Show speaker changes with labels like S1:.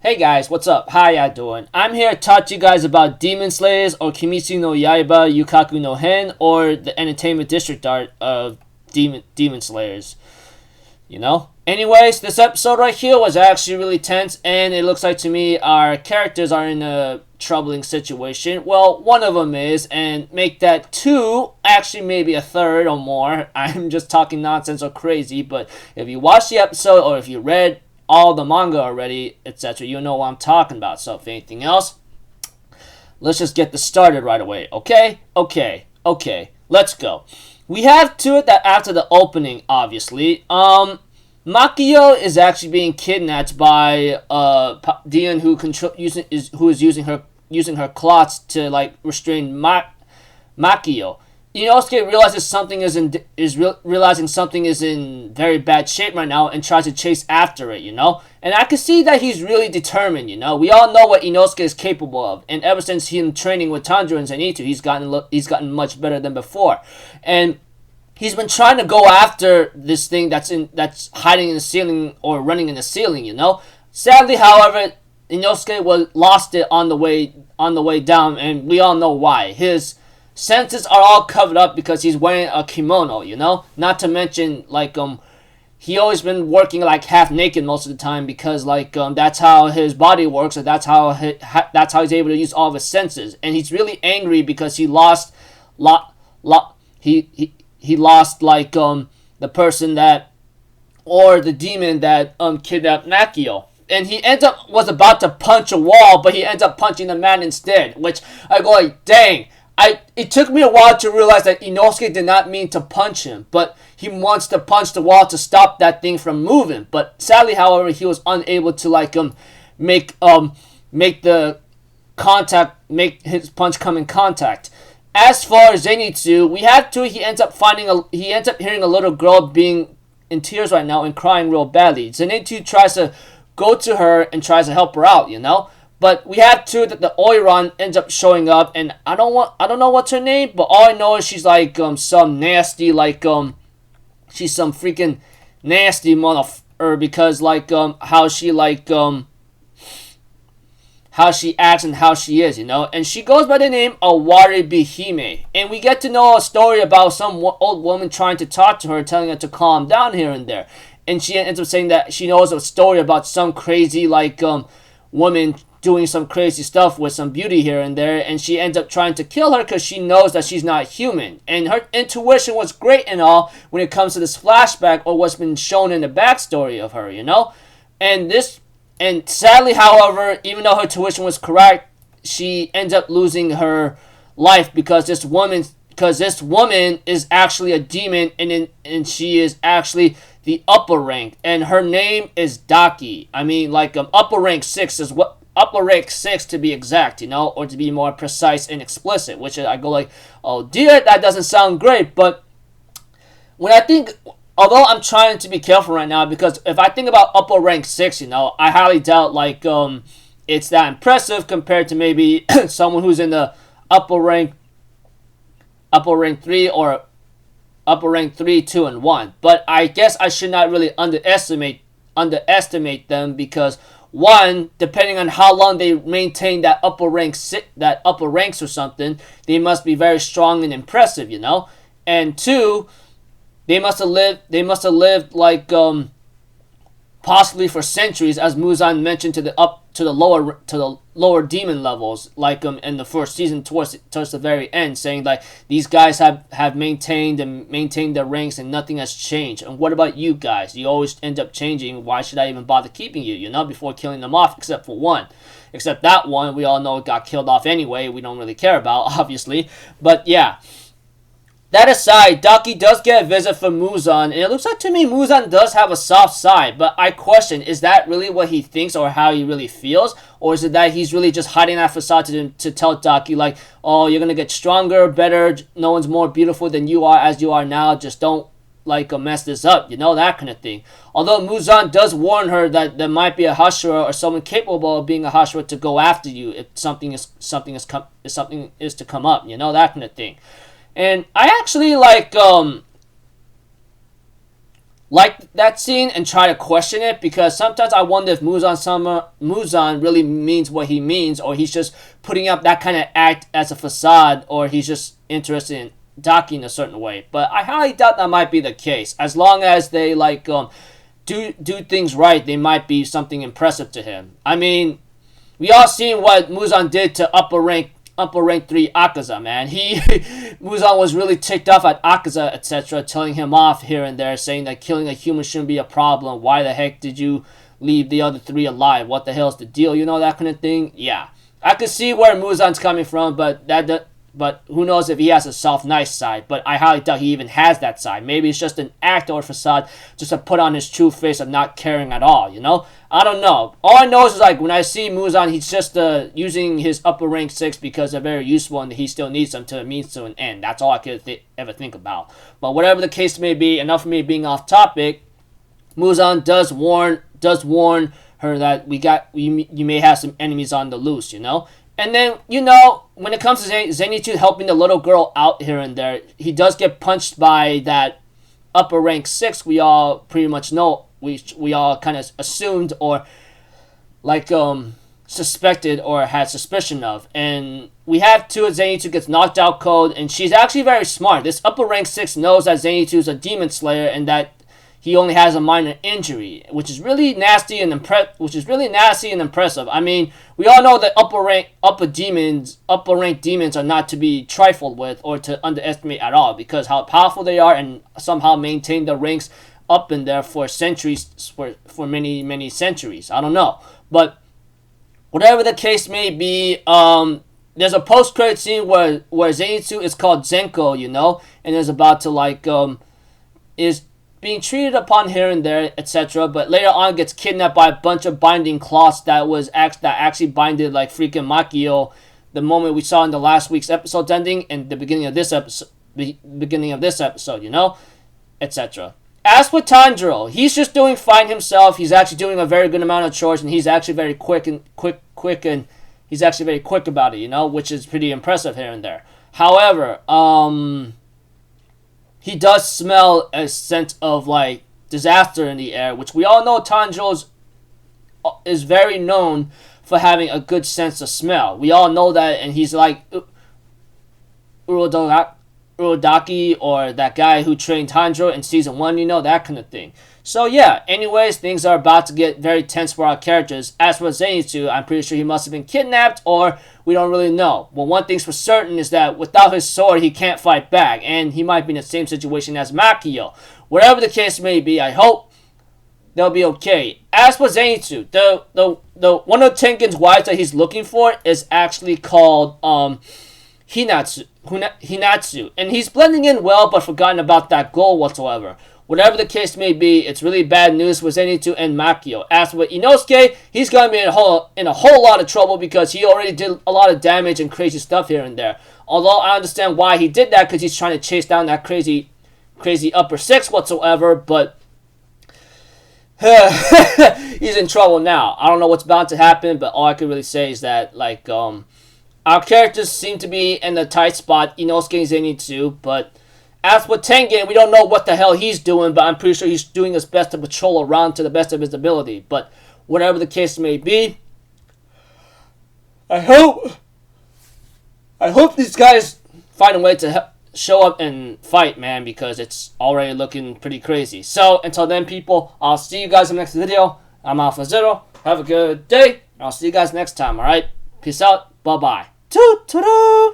S1: Hey guys, what's up? How ya doing? I'm here to talk to you guys about Demon Slayers or Kimetsu no Yaiba, Yuukaku-hen, or the entertainment district art of Demon Slayers. Anyways, this episode right here was actually really tense, and it looks like to me our characters are in a troubling situation. Well, one of them is, and make that two, actually maybe a third or more. I'm just talking nonsense or crazy, but if you watch the episode or if you read all the manga already, etc., you know what I'm talking about. So if anything else, let's just get this started right away. Okay, let's go. We have to it that after the opening, obviously, Makio is actually being kidnapped by Dion, who is using her clots to restrain Makio. Inosuke realizes realizing something is in very bad shape right now and tries to chase after it, And I can see that he's really determined, We all know what Inosuke is capable of, and ever since him training with Tanjiro and Zenitsu, he's gotten much better than before. And he's been trying to go after this thing that's hiding in the ceiling or running in the ceiling, Sadly, however, Inosuke lost it on the way down, and we all know why. His senses are all covered up because he's wearing a kimono, Not to mention, he always been working half naked most of the time because that's how his body works, and that's how he's able to use all of his senses. And he's really angry because he lost he lost the person that, or the demon that kidnapped Makio. And he was about to punch a wall, but he ends up punching the man instead, which I go dang. It took me a while to realize that Inosuke did not mean to punch him, but he wants to punch the wall to stop that thing from moving. But sadly, however, he was unable to make his punch come in contact. As for Zenitsu, he ends up hearing a little girl being in tears right now and crying real badly. Zenitsu tries to go to her and tries to help her out, But we have that the Oiran ends up showing up, and I don't know what's her name, but all I know is she's some nasty she's some freaking nasty motherfucker because how she acts and how she is, And she goes by the name Awari Bihime, and we get to know a story about some old woman trying to talk to her, telling her to calm down here and there, and she ends up saying that she knows a story about some crazy woman doing some crazy stuff with some beauty here and there, and she ends up trying to kill her because she knows that she's not human. And her intuition was great and all when it comes to this flashback or what's been shown in the backstory of her, And sadly, however, even though her intuition was correct, she ends up losing her life because this woman is actually a demon, and she is actually the upper rank, and her name is Daki. I mean, upper rank 6 is what. Upper rank 6 to be exact, or to be more precise and explicit, which I go oh dear, that doesn't sound great. But when I think, although I'm trying to be careful right now, because if I think about upper rank 6, I highly doubt it's that impressive compared to maybe someone who's in the upper rank 3 or upper rank 3, 2, and 1. But I guess I should not really underestimate them because, one, depending on how long they maintain that upper ranks or something, they must be very strong and impressive, And two, they must have lived possibly for centuries, as Muzan mentioned to the lower demon levels, in the first season towards the very end, saying these guys have maintained their ranks and nothing has changed. And what about you guys? You always end up changing. Why should I even bother keeping you? Before killing them off, except for one. Except that one, we all know it got killed off anyway. We don't really care about, obviously. But yeah. That aside, Daki does get a visit from Muzan, and it looks like to me Muzan does have a soft side, but I question, is that really what he thinks or how he really feels? Or is it that he's really just hiding that facade to tell Daki, oh, you're going to get stronger, better, no one's more beautiful than you are as you are now, just don't, mess this up, that kind of thing. Although Muzan does warn her that there might be a Hashira or someone capable of being a Hashira to go after you if something is to come up, that kind of thing. And I actually like that scene and try to question it, because sometimes I wonder if Muzan really means what he means, or he's just putting up that kind of act as a facade, or he's just interested in Daki in a certain way. But I highly doubt that might be the case. As long as they do things right, they might be something impressive to him. I mean, we all seen what Muzan did to upper rank 3 Akaza, man. Muzan was really ticked off at Akaza, etc., telling him off here and there, saying that killing a human shouldn't be a problem. Why the heck did you leave the other 3 alive? What the hell's the deal? You know, that kind of thing. Yeah, I could see where Muzan's coming from, but who knows if he has a soft, nice side. But I highly doubt he even has that side. Maybe it's just an act or facade just to put on his true face of not caring at all, you know? I don't know. All I know is, like, when I see Muzan, he's just using his upper rank 6 because they're very useful and he still needs them to means to an end. That's all I could ever think about. But whatever the case may be, enough of me being off topic, Muzan does warn her that you may have some enemies on the loose, you know? And then, you know, when it comes to Zenitsu helping the little girl out here and there, he does get punched by that upper rank 6 we all pretty much know. We all kind of assumed or suspected or had suspicion of. And we have Zenitsu gets knocked out cold, and she's actually very smart. This upper rank 6 knows that Zenitsu is a demon slayer and that he only has a minor injury, which is really nasty and impressive. I mean, we all know that upper rank demons are not to be trifled with or to underestimate at all, because how powerful they are and somehow maintain the ranks up in there for centuries, for many centuries. I don't know, but whatever the case may be, there's a post-credit scene where Zenitsu is called Zenko, you know, and is about to is being treated upon here and there, etc., but later on gets kidnapped by a bunch of binding cloths that actually binded like freaking Makio, the moment we saw in the last week's episode ending and the beginning of this episode, you know, etc. As for Tanjiro, he's just doing fine himself. He's actually doing a very good amount of chores, and he's actually very quick and he's actually very quick about it, you know, which is pretty impressive here and there. However, he does smell a sense of like disaster in the air, which we all know Tanjiro is very known for having a good sense of smell. We all know that, and he's like Urodaki, or that guy who trained Tanjiro in season 1, you know, that kind of thing. So yeah, anyways, things are about to get very tense for our characters. As for Zenitsu, I'm pretty sure he must have been kidnapped, or we don't really know. Well, one thing's for certain is that without his sword, he can't fight back, and he might be in the same situation as Makio. Whatever the case may be, I hope they'll be okay. As for Zenitsu, the one of Tengen's wives that he's looking for is actually called Hinatsu, and he's blending in well, but forgotten about that goal whatsoever. Whatever the case may be, it's really bad news for Zenitsu and Makio. As for Inosuke, he's going to be in a whole lot of trouble because he already did a lot of damage and crazy stuff here and there. Although I understand why he did that, because he's trying to chase down that crazy upper 6 whatsoever, but he's in trouble now. I don't know what's about to happen, but all I can really say is that, like, our characters seem to be in a tight spot, Inosuke and Zenitsu, but as for Tengen, we don't know what the hell he's doing, but I'm pretty sure he's doing his best to patrol around to the best of his ability. But whatever the case may be, I hope these guys find a way to show up and fight, man, because it's already looking pretty crazy. So until then, people, I'll see you guys in the next video. I'm Alpha Zero. Have a good day. I'll see you guys next time, alright? Peace out. Bye-bye. Toot-toot-toot!